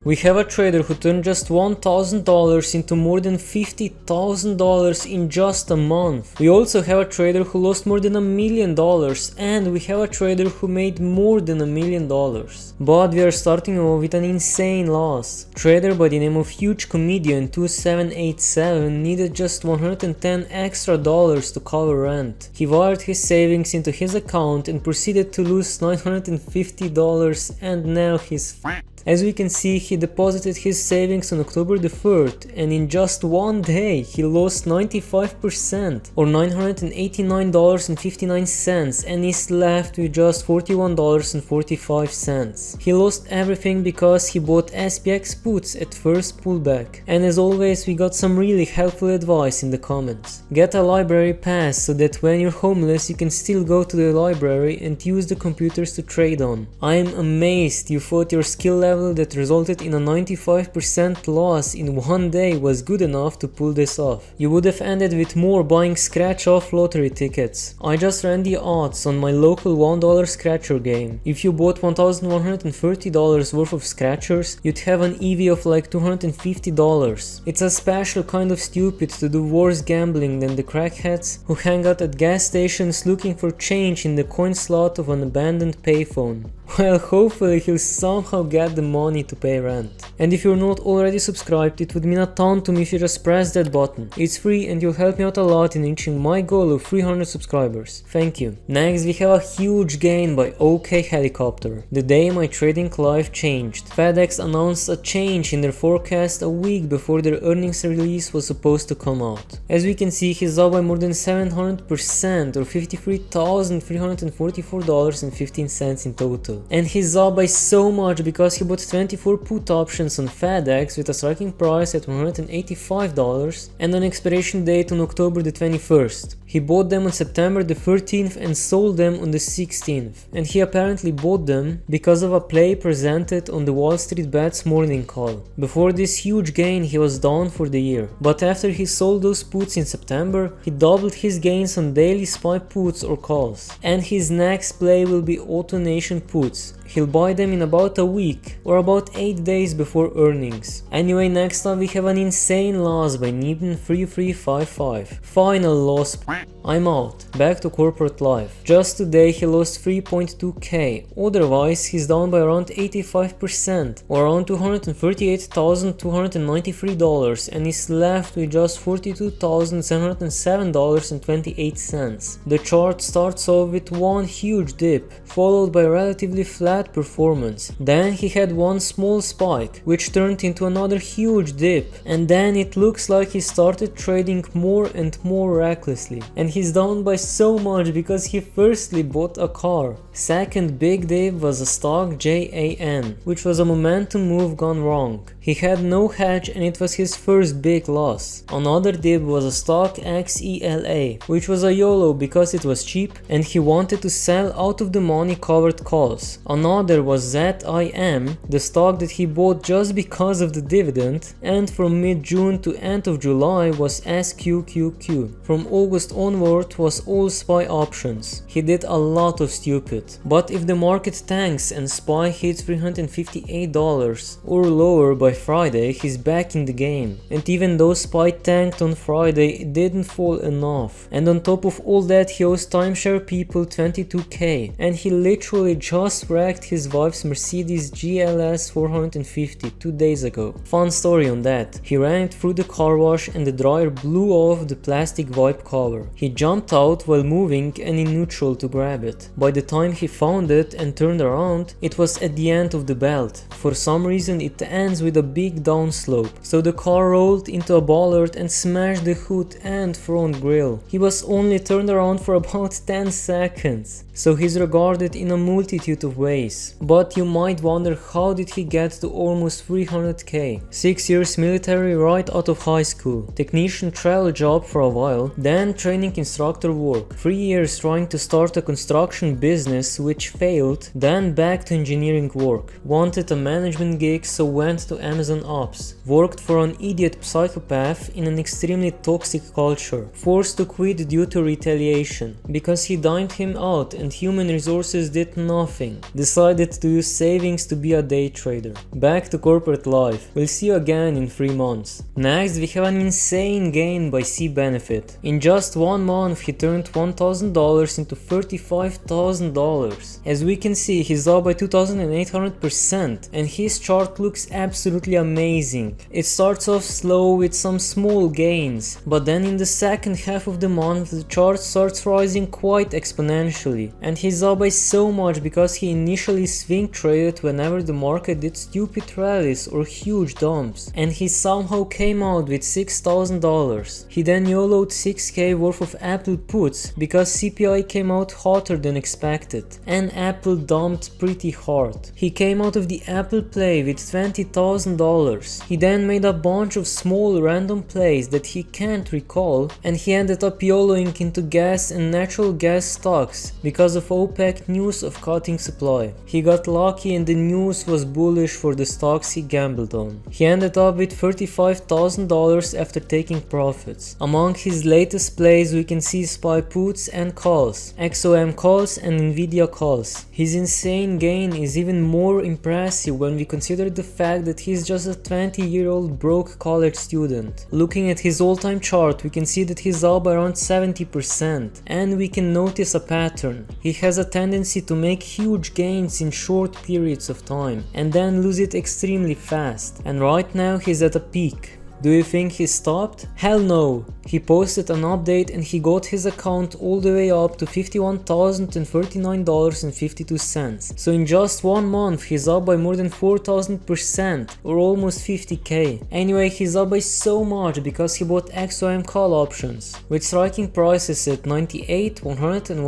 We have a trader who turned just $1,000 into more than $50,000 in just a month. We also have a trader who lost more than $1 million, and we have a trader who made more than $1 million. But we are starting off with an insane loss. Trader by the name of Huge Comedian 2787 needed just $110 extra to cover rent. He wired his savings into his account and proceeded to lose $950, and now he's f***ed. As we can see, he deposited his savings on October the 3rd, and in just one day he lost 95% or $989.59, and is left with just $41.45. He lost everything because he bought SPX puts at first pullback. And as always, we got some really helpful advice in the comments. Get a library pass so that when you're homeless you can still go to the library and use the computers to trade on. I am amazed you thought your skill level that resulted in a 95% loss in one day was good enough to pull this off. You would have ended with more buying scratch-off lottery tickets. I just ran the odds on my local $1 scratcher game. If you bought $1,130 worth of scratchers, you'd have an EV of like $250. It's a special kind of stupid to do worse gambling than the crackheads who hang out at gas stations looking for change in the coin slot of an abandoned payphone. Well, hopefully he'll somehow get the money to pay rent. And if you're not already subscribed, it would mean a ton to me if you just press that button. It's free and you'll help me out a lot in reaching my goal of 300 subscribers. Thank you. Next, we have a huge gain by OK Helicopter. The day my trading life changed. FedEx announced a change in their forecast a week before their earnings release was supposed to come out. As we can see, he's up by more than 700% or $53,344.15 in total. And he's up by so much because he bought 24 put options on FedEx with a striking price at $185 and an expiration date on October the 21st. He bought them on September the 13th and sold them on the 16th. And he apparently bought them because of a play presented on the WallStreetBets morning call. Before this huge gain he was down for the year. But after he sold those puts in September, he doubled his gains on daily SPY puts or calls. And his next play will be AutoNation puts. He'll buy them in about a week or about 8 days before earnings. Anyway, next up we have an insane loss by Newton3355. Final loss. I'm out. Back to corporate life. Just today he lost 3.2k. Otherwise he's down by around 85% or around $238,293 and is left with just $42,707.28. The chart starts off with one huge dip followed by relatively flat performance. Then he had one small spike which turned into another huge dip, and then it looks like he started trading more and more recklessly. And he's down by so much because he firstly bought a car. Second big dip was a stock JAN, which was a momentum move gone wrong. He had no hedge and it was his first big loss. Another dip was a stock XELA, which was a YOLO because it was cheap and he wanted to sell out of the money covered calls. Another was ZIM, the stock that he bought just because of the dividend, and from mid-June to end of July was SQQQ. From August onward was all SPY options. He did a lot of stupid. But if the market tanks and SPY hits $358 or lower by Friday, he's back in the game. And even though SPY tanked on Friday, it didn't fall enough. And on top of all that, he owes timeshare people 22k, and he literally just wrecked his wife's Mercedes GLS 450 2 days ago. Fun story on that. He ran it through the car wash and the dryer blew off the plastic wipe cover. He jumped out while moving and in neutral to grab it. By the time he found it and turned around, it was at the end of the belt. For some reason it ends with a big downslope, so the car rolled into a bollard and smashed the hood and front grille. He was only turned around for about 10 seconds, so he's regarded in a multitude of ways. But you might wonder, how did he get to almost 300k? 6 years military right out of high school, technician trial job for a while, then training instructor work, 3 years trying to start a construction business which failed, then back to engineering work, wanted a management gig so went to Amazon Ops, worked for an idiot psychopath in an extremely toxic culture, forced to quit due to retaliation because he dined him out and and human resources did nothing, decided to use savings to be a day trader. Back to corporate life, we'll see you again in 3 months. Next we have an insane gain by C-Benefit. In just 1 month he turned $1,000 into $35,000. As we can see, he's up by 2800% and his chart looks absolutely amazing. It starts off slow with some small gains, but then in the second half of the month the chart starts rising quite exponentially, and he's up by so much because he initially swing traded whenever the market did stupid rallies or huge dumps, and he somehow came out with $6,000. He then YOLO'd 6k worth of Apple puts because CPI came out hotter than expected, and Apple dumped pretty hard. He came out of the Apple play with $20,000. He then made a bunch of small random plays that he can't recall, and he ended up YOLOing into gas and natural gas stocks because of OPEC news of cutting supply. He got lucky and the news was bullish for the stocks he gambled on. He ended up with $35,000 after taking profits. Among his latest plays we can see SPY puts and calls, XOM calls and Nvidia calls. His insane gain is even more impressive when we consider the fact that he's just a 20-year-old broke college student. Looking at his all-time chart, we can see that he's up by around 70%, and we can notice a pattern. He has a tendency to make huge gains in short periods of time and then lose it extremely fast, and right now he's at a peak. Do you think he stopped? Hell no! He posted an update and he got his account all the way up to $51,039.52. So in just 1 month he's up by more than 4,000% or almost 50k. Anyway, he's up by so much because he bought XOM call options with striking prices at $98, $100 and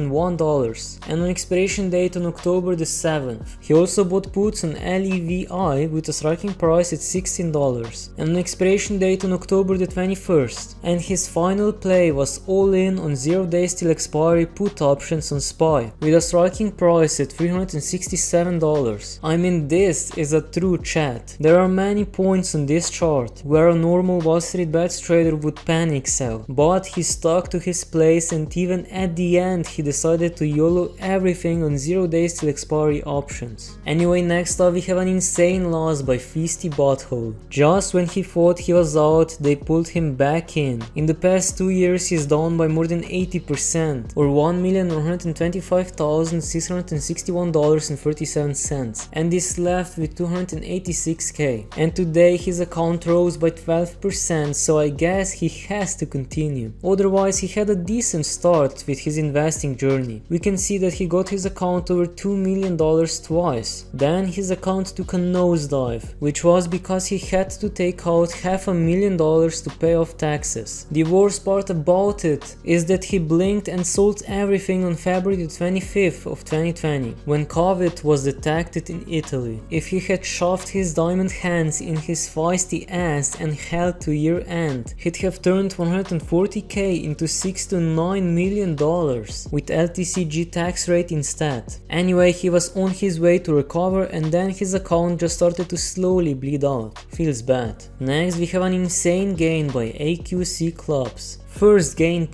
$101 and an expiration date on October the 7th. He also bought puts on LEVI with a striking price at $16 and an expiration date on October the 21st, and his final play was all in on 0 days till expiry put options on SPY with a striking price at $367. I mean, this is a true chat. There are many points on this chart where a normal WallStreetBets trader would panic sell, but he stuck to his place and even at the end he decided to YOLO everything on 0 days till expiry options. Anyway, next up we have an insane loss by Feisty Butthole. Just when he thought he was out, they pulled him back in. In the past 2 years he's down by more than 80% or $1,125,661.37 and is left with 286k, and today his account rose by 12%, so I guess he has to continue. Otherwise he had a decent start with his investing journey. We can see that he got his account over $2 million twice. Then his account took a nosedive, which was because he had to take out $500,000 to pay off taxes. The worst part about it is that he blinked and sold everything on February the 25th of 2020 when COVID was detected in Italy. If he had shoved his diamond hands in his feisty ass and held to year end, he'd have turned 140k into $6 to $9 million with LTCG tax rate instead. Anyway, he was on his way to recover and then his account just started to slowly bleed out. Feels bad. Next we have an insane gain by AQC Clubs. First gain,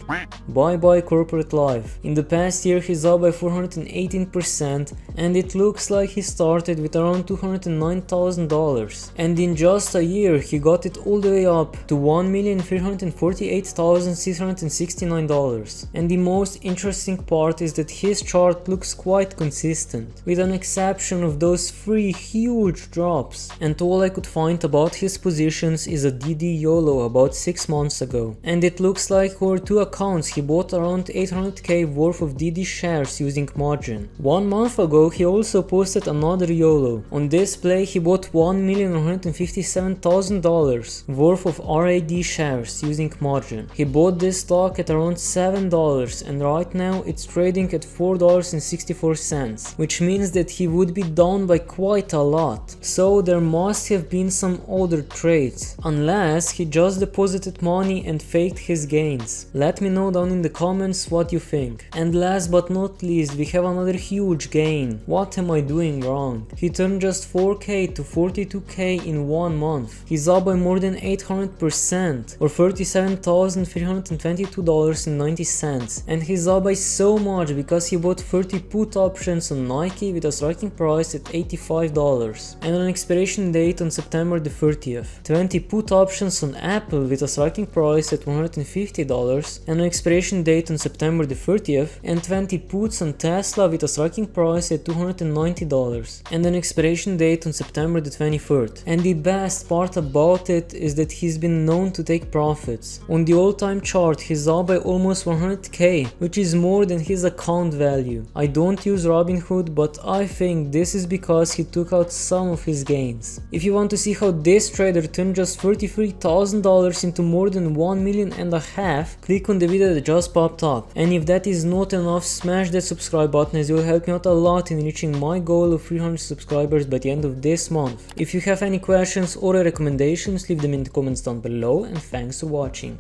bye bye corporate life. In the past year he's up by 418% and it looks like he started with around $209,000 and in just a year he got it all the way up to $1,348,669. And the most interesting part is that his chart looks quite consistent, with an exception of those 3 huge drops, and all I could find about his positions is a DD YOLO about 6 months ago, and it looks like over 2 accounts he bought around 800k worth of DD shares using margin. 1 month ago he also posted another YOLO. On this play he bought $1,157,000 worth of RAD shares using margin. He bought this stock at around $7 and right now it's trading at $4.64, which means that he would be down by quite a lot. So there must have been some other trades, unless he just deposited money and faked his gain gains? Let me know down in the comments what you think. And last but not least, we have another huge gain. What am I doing wrong? He turned just 4k to 42k in 1 month. He's up by more than 800% or $37,322.90, and he's up by so much because he bought 30 put options on Nike with a striking price at $85 and an expiration date on September the 30th, 20 put options on Apple with a striking price at $150 and an expiration date on September the 30th, and 20 puts on Tesla with a striking price at $290 and an expiration date on September the 23rd. And the best part about it is that he's been known to take profits. On the all-time chart, he's up by almost 100k, which is more than his account value. I don't use Robinhood, but I think this is because he took out some of his gains. If you want to see how this trader turned just $33,000 into more than 1.5 million, click on the video that just popped up. And if that is not enough, smash that subscribe button, as it will help me out a lot in reaching my goal of 300 subscribers by the end of this month. If you have any questions or recommendations, leave them in the comments down below, and thanks for watching.